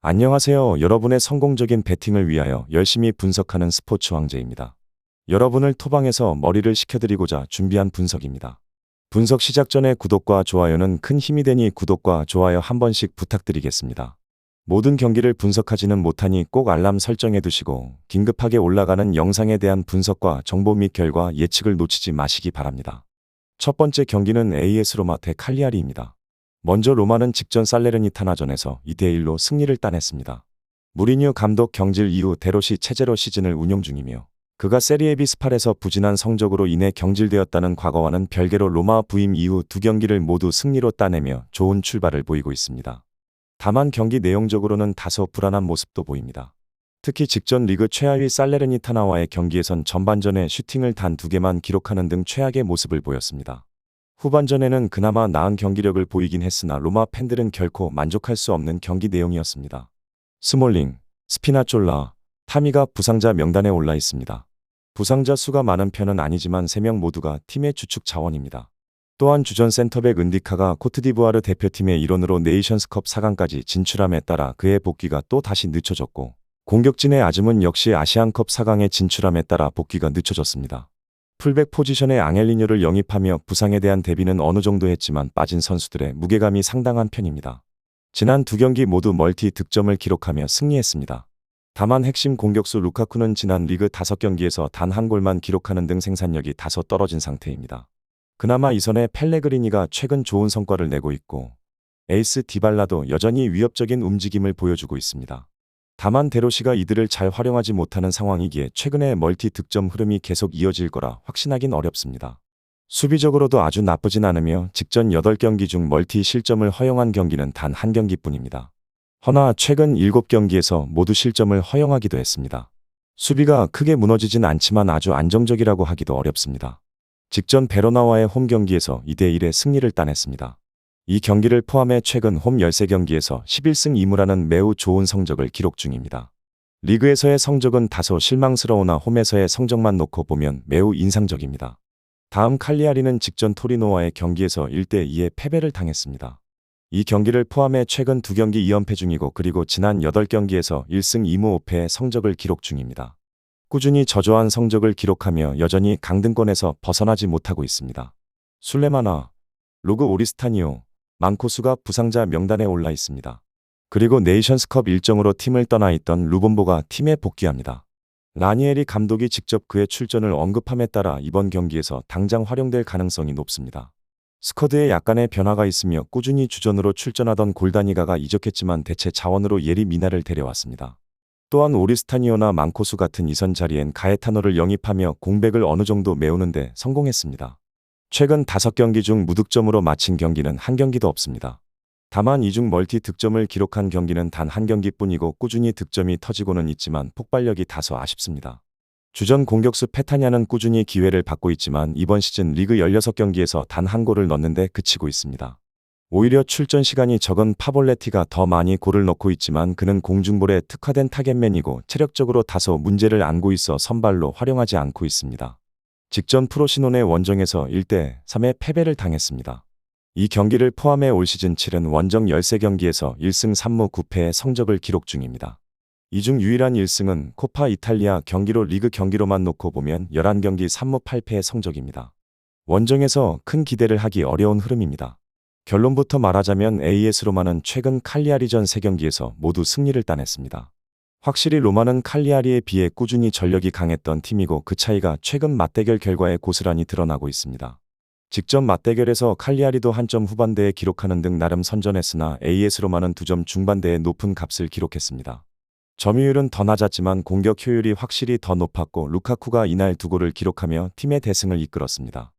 안녕하세요. 여러분의 성공적인 배팅을 위하여 열심히 분석하는 스포츠 황제입니다. 여러분을 토방에서 머리를 식혀드리고자 준비한 분석입니다. 분석 시작 전에 구독과 좋아요는 큰 힘이 되니 구독과 좋아요 한 번씩 부탁드리겠습니다. 모든 경기를 분석하지는 못하니 꼭 알람 설정해 두시고 긴급하게 올라가는 영상에 대한 분석과 정보 및 결과 예측을 놓치지 마시기 바랍니다. 첫 번째 경기는 AS 로마 대 칼리아리입니다. 먼저 로마는 직전 살레르니타나전에서 2대1로 승리를 따냈습니다. 무리뉴 감독 경질 이후 데롯이 체제로 시즌을 운영 중이며 그가 세리에 B 스팔에서 부진한 성적으로 인해 경질되었다는 과거와는 별개로 로마 부임 이후 두 경기를 모두 승리로 따내며 좋은 출발을 보이고 있습니다. 다만 경기 내용적으로는 다소 불안한 모습도 보입니다. 특히 직전 리그 최하위 살레르니타나와의 경기에선 전반전에 슈팅을 단 2개만 기록하는 등 최악의 모습을 보였습니다. 후반전에는 그나마 나은 경기력을 보이긴 했으나 로마 팬들은 결코 만족할 수 없는 경기 내용이었습니다. 스몰링, 스피나졸라, 타미가 부상자 명단에 올라 있습니다. 부상자 수가 많은 편은 아니지만 3명 모두가 팀의 주축 자원입니다. 또한 주전 센터백 은디카가 코트디부아르 대표팀의 일원으로 네이션스컵 4강까지 진출함에 따라 그의 복귀가 또 다시 늦춰졌고 공격진의 아즘은 역시 아시안컵 4강에 진출함에 따라 복귀가 늦춰졌습니다. 풀백 포지션에 앙헬리뇨를 영입하며 부상에 대한 대비는 어느 정도 했지만 빠진 선수들의 무게감이 상당한 편입니다. 지난 두 경기 모두 멀티 득점을 기록하며 승리했습니다. 다만 핵심 공격수 루카쿠는 지난 리그 5경기에서 단 한 골만 기록하는 등 생산력이 다소 떨어진 상태입니다. 그나마 이선의 펠레그리니가 최근 좋은 성과를 내고 있고 에이스 디발라도 여전히 위협적인 움직임을 보여주고 있습니다. 다만 데로시가 이들을 잘 활용하지 못하는 상황이기에 최근의 멀티 득점 흐름이 계속 이어질 거라 확신하긴 어렵습니다. 수비적으로도 아주 나쁘진 않으며 직전 8경기 중 멀티 실점을 허용한 경기는 단 한 경기뿐입니다. 허나 최근 7경기에서 모두 실점을 허용하기도 했습니다. 수비가 크게 무너지진 않지만 아주 안정적이라고 하기도 어렵습니다. 직전 베로나와의 홈 경기에서 2대1의 승리를 따냈습니다. 이 경기를 포함해 최근 홈 13경기에서 11승 2무라는 매우 좋은 성적을 기록 중입니다. 리그에서의 성적은 다소 실망스러우나 홈에서의 성적만 놓고 보면 매우 인상적입니다. 다음 칼리아리는 직전 토리노와의 경기에서 1대2의 패배를 당했습니다. 이 경기를 포함해 최근 2경기 2연패 중이고 그리고 지난 8경기에서 1승 2무 5패의 성적을 기록 중입니다. 꾸준히 저조한 성적을 기록하며 여전히 강등권에서 벗어나지 못하고 있습니다. 술레마나, 로그 오리스타니오, 망코수가 부상자 명단에 올라 있습니다. 그리고 네이션스컵 일정으로 팀을 떠나 있던 루본보가 팀에 복귀합니다. 라니에리 감독이 직접 그의 출전을 언급함에 따라 이번 경기에서 당장 활용될 가능성이 높습니다. 스쿼드에 약간의 변화가 있으며 꾸준히 주전으로 출전하던 골다니가가 이적했지만 대체 자원으로 예리 미나를 데려왔습니다. 또한 오리스타니오나 망코수 같은 이선 자리엔 가에타노를 영입하며 공백을 어느 정도 메우는 데 성공했습니다. 최근 5경기 중 무득점으로 마친 경기는 한 경기도 없습니다. 다만 이 중 멀티 득점을 기록한 경기는 단 한 경기뿐이고 꾸준히 득점이 터지고는 있지만 폭발력이 다소 아쉽습니다. 주전 공격수 페타냐는 꾸준히 기회를 받고 있지만 이번 시즌 리그 16경기에서 단 한 골을 넣는데 그치고 있습니다. 오히려 출전 시간이 적은 파볼레티가 더 많이 골을 넣고 있지만 그는 공중볼에 특화된 타겟맨이고 체력적으로 다소 문제를 안고 있어 선발로 활용하지 않고 있습니다. 직전 프로시노네 원정에서 1대3의 패배를 당했습니다. 이 경기를 포함해 올 시즌 7은 원정 13경기에서 1승 3무 9패의 성적을 기록 중입니다. 이 중 유일한 1승은 코파 이탈리아 경기로 리그 경기로만 놓고 보면 11경기 3무 8패의 성적입니다. 원정에서 큰 기대를 하기 어려운 흐름입니다. 결론부터 말하자면 AS 로마는 최근 칼리아리전 3경기에서 모두 승리를 따냈습니다. 확실히 로마는 칼리아리에 비해 꾸준히 전력이 강했던 팀이고 그 차이가 최근 맞대결 결과에 고스란히 드러나고 있습니다. 직전 맞대결에서 칼리아리도 한 점 후반대에 기록하는 등 나름 선전했으나 AS 로마는 2점 중반대에 높은 값을 기록했습니다. 점유율은 더 낮았지만 공격 효율이 확실히 더 높았고 루카쿠가 이날 2골을 기록하며 팀의 대승을 이끌었습니다.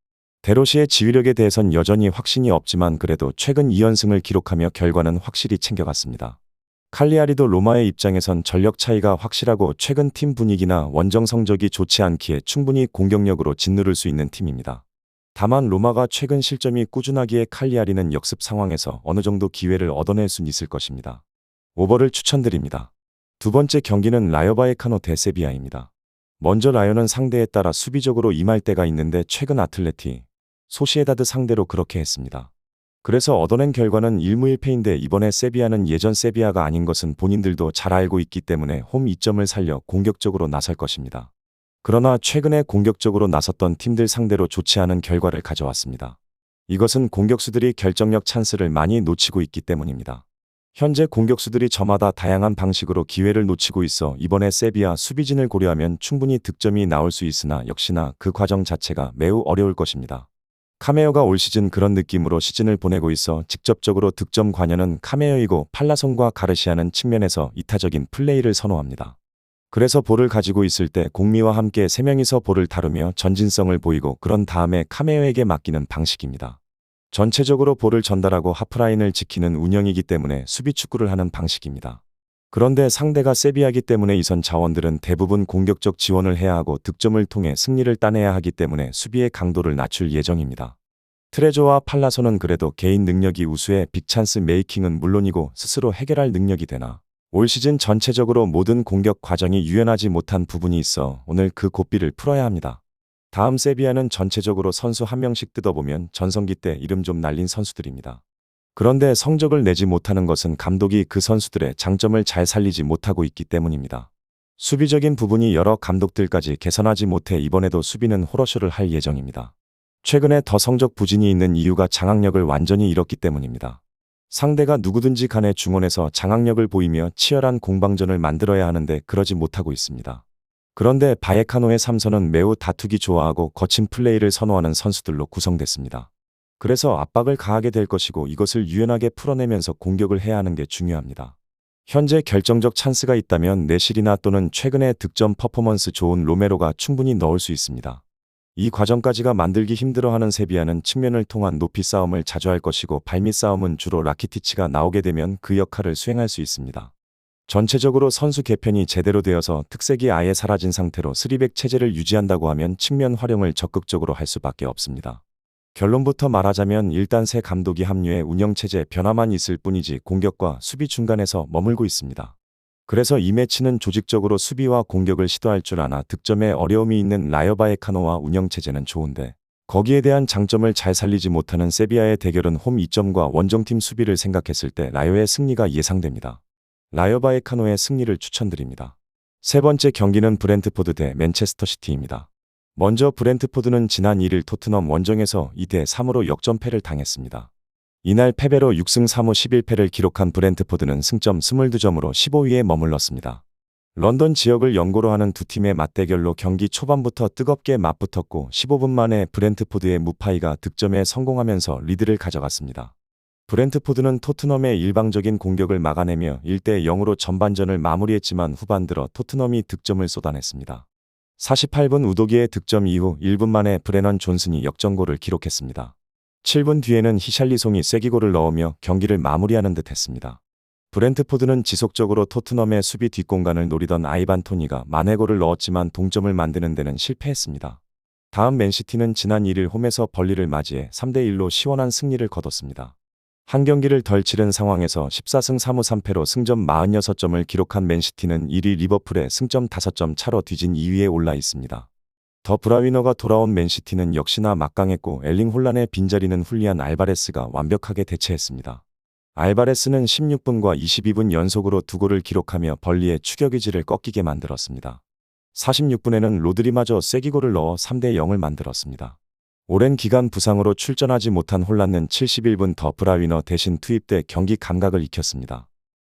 데로시의 지휘력에 대해선 여전히 확신이 없지만 그래도 최근 2연승을 기록하며 결과는 확실히 챙겨갔습니다. 칼리아리도 로마의 입장에선 전력 차이가 확실하고 최근 팀 분위기나 원정 성적이 좋지 않기에 충분히 공격력으로 짓누를 수 있는 팀입니다. 다만 로마가 최근 실점이 꾸준하기에 칼리아리는 역습 상황에서 어느 정도 기회를 얻어낼 수 있을 것입니다. 오버를 추천드립니다. 두 번째 경기는 라요 바이에카노 대 세비야입니다. 먼저 라요는 상대에 따라 수비적으로 임할 때가 있는데 최근 아틀레티, 소시에다드 상대로 그렇게 했습니다. 그래서 얻어낸 결과는 1무1패인데 이번에 세비야는 예전 세비야가 아닌 것은 본인들도 잘 알고 있기 때문에 홈 이점을 살려 공격적으로 나설 것입니다. 그러나 최근에 공격적으로 나섰던 팀들 상대로 좋지 않은 결과를 가져왔습니다. 이것은 공격수들이 결정력 찬스를 많이 놓치고 있기 때문입니다. 현재 공격수들이 저마다 다양한 방식으로 기회를 놓치고 있어 이번에 세비야 수비진을 고려하면 충분히 득점이 나올 수 있으나 역시나 그 과정 자체가 매우 어려울 것입니다. 카메오가 올 시즌 그런 느낌으로 시즌을 보내고 있어 직접적으로 득점 관여는 카메오이고 팔라손과 가르시아는 측면에서 이타적인 플레이를 선호합니다. 그래서 볼을 가지고 있을 때 공미와 함께 3명이서 볼을 다루며 전진성을 보이고 그런 다음에 카메오에게 맡기는 방식입니다. 전체적으로 볼을 전달하고 하프라인을 지키는 운영이기 때문에 수비 축구를 하는 방식입니다. 그런데 상대가 세비야기 때문에 이선 자원들은 대부분 공격적 지원을 해야 하고 득점을 통해 승리를 따내야 하기 때문에 수비의 강도를 낮출 예정입니다. 트레저와 팔라손은 그래도 개인 능력이 우수해 빅찬스 메이킹은 물론이고 스스로 해결할 능력이 되나 올 시즌 전체적으로 모든 공격 과정이 유연하지 못한 부분이 있어 오늘 그 고삐를 풀어야 합니다. 다음 세비야는 전체적으로 선수 한 명씩 뜯어보면 전성기 때 이름 좀 날린 선수들입니다. 그런데 성적을 내지 못하는 것은 감독이 그 선수들의 장점을 잘 살리지 못하고 있기 때문입니다. 수비적인 부분이 여러 감독들까지 개선하지 못해 이번에도 수비는 호러쇼를 할 예정입니다. 최근에 더 성적 부진이 있는 이유가 장악력을 완전히 잃었기 때문입니다. 상대가 누구든지 간에 중원에서 장악력을 보이며 치열한 공방전을 만들어야 하는데 그러지 못하고 있습니다. 그런데 바예카노의 삼선은 매우 다투기 좋아하고 거친 플레이를 선호하는 선수들로 구성됐습니다. 그래서 압박을 가하게 될 것이고 이것을 유연하게 풀어내면서 공격을 해야 하는 게 중요합니다. 현재 결정적 찬스가 있다면 네실이나 또는 최근에 득점 퍼포먼스 좋은 로메로가 충분히 넣을 수 있습니다. 이 과정까지가 만들기 힘들어하는 세비야는 측면을 통한 높이 싸움을 자주 할 것이고 발밑 싸움은 주로 라키티치가 나오게 되면 그 역할을 수행할 수 있습니다. 전체적으로 선수 개편이 제대로 되어서 특색이 아예 사라진 상태로 3백 체제를 유지한다고 하면 측면 활용을 적극적으로 할 수밖에 없습니다. 결론부터 말하자면 일단 새 감독이 합류해 운영체제 변화만 있을 뿐이지 공격과 수비 중간에서 머물고 있습니다. 그래서 이 매치는 조직적으로 수비와 공격을 시도할 줄 아나 득점에 어려움이 있는 라요 바예카노와 운영체제는 좋은데 거기에 대한 장점을 잘 살리지 못하는 세비야의 대결은 홈 이점과 원정팀 수비를 생각했을 때 라요의 승리가 예상됩니다. 라요 바예카노의 승리를 추천드립니다. 세 번째 경기는 브렌트포드 대 맨체스터 시티입니다. 먼저 브렌트포드는 지난 1일 토트넘 원정에서 2대3으로 역전패를 당했습니다. 이날 패배로 6승 3무 11패를 기록한 브렌트포드는 승점 22점으로 15위에 머물렀습니다. 런던 지역을 연고로 하는 두 팀의 맞대결로 경기 초반부터 뜨겁게 맞붙었고 15분 만에 브렌트포드의 무파이가 득점에 성공하면서 리드를 가져갔습니다. 브렌트포드는 토트넘의 일방적인 공격을 막아내며 1대0으로 전반전을 마무리했지만 후반 들어 토트넘이 득점을 쏟아냈습니다. 48분 우도기의 득점 이후 1분 만에 브레넌 존슨이 역전골을 기록했습니다. 7분 뒤에는 히샬리송이 쐐기골을 넣으며 경기를 마무리하는 듯 했습니다. 브렌트포드는 지속적으로 토트넘의 수비 뒷공간을 노리던 아이반 토니가 만회골을 넣었지만 동점을 만드는 데는 실패했습니다. 다음 맨시티는 지난 1일 홈에서 벌리를 맞이해 3대1로 시원한 승리를 거뒀습니다. 한 경기를 덜 치른 상황에서 14승 3무 3패로 승점 46점을 기록한 맨시티는 1위 리버풀에 승점 5점 차로 뒤진 2위에 올라 있습니다. 더 브라위너가 돌아온 맨시티는 역시나 막강했고 엘링 홀란의 빈자리는 훌리안 알바레스가 완벽하게 대체했습니다. 알바레스는 16분과 22분 연속으로 2골을 기록하며 벌리의 추격 의지를 꺾이게 만들었습니다. 46분에는 로드리마저 쐐기골을 넣어 3대0을 만들었습니다. 오랜 기간 부상으로 출전하지 못한 홀란은 71분 더 브라위너 대신 투입돼 경기 감각을 익혔습니다.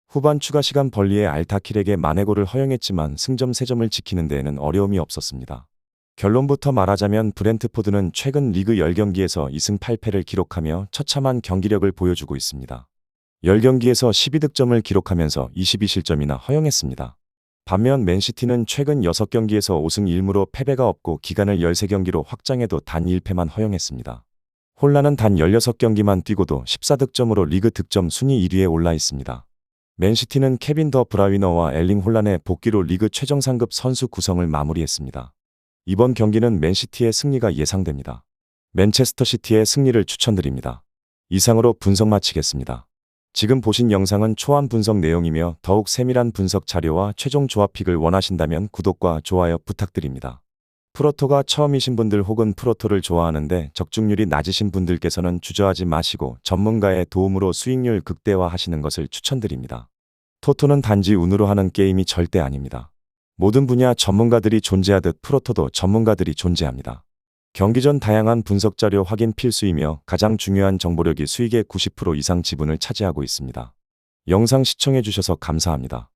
후반 추가 시간 벌리의 알타킬에게 만회골을 허용했지만 승점 3점을 지키는 데에는 어려움이 없었습니다. 결론부터 말하자면 브렌트포드는 최근 리그 10경기에서 2승 8패를 기록하며 처참한 경기력을 보여주고 있습니다. 10경기에서 12득점을 기록하면서 22실점이나 허용했습니다. 반면 맨시티는 최근 6경기에서 5승 1무로 패배가 없고 기간을 13경기로 확장해도 단 1패만 허용했습니다. 홀란은 단 16경기만 뛰고도 14득점으로 리그 득점 순위 1위에 올라 있습니다. 맨시티는 케빈 더 브라위너와 엘링 홀란의 복귀로 리그 최정 상급 선수 구성을 마무리했습니다. 이번 경기는 맨시티의 승리가 예상됩니다. 맨체스터 시티의 승리를 추천드립니다. 이상으로 분석 마치겠습니다. 지금 보신 영상은 초안 분석 내용이며 더욱 세밀한 분석 자료와 최종 조합 픽을 원하신다면 구독과 좋아요 부탁드립니다. 프로토가 처음이신 분들 혹은 프로토를 좋아하는데 적중률이 낮으신 분들께서는 주저하지 마시고 전문가의 도움으로 수익률 극대화하시는 것을 추천드립니다. 토토는 단지 운으로 하는 게임이 절대 아닙니다. 모든 분야 전문가들이 존재하듯 프로토도 전문가들이 존재합니다. 경기 전 다양한 분석 자료 확인 필수이며 가장 중요한 정보력이 수익의 90% 이상 지분을 차지하고 있습니다. 영상 시청해 주셔서 감사합니다.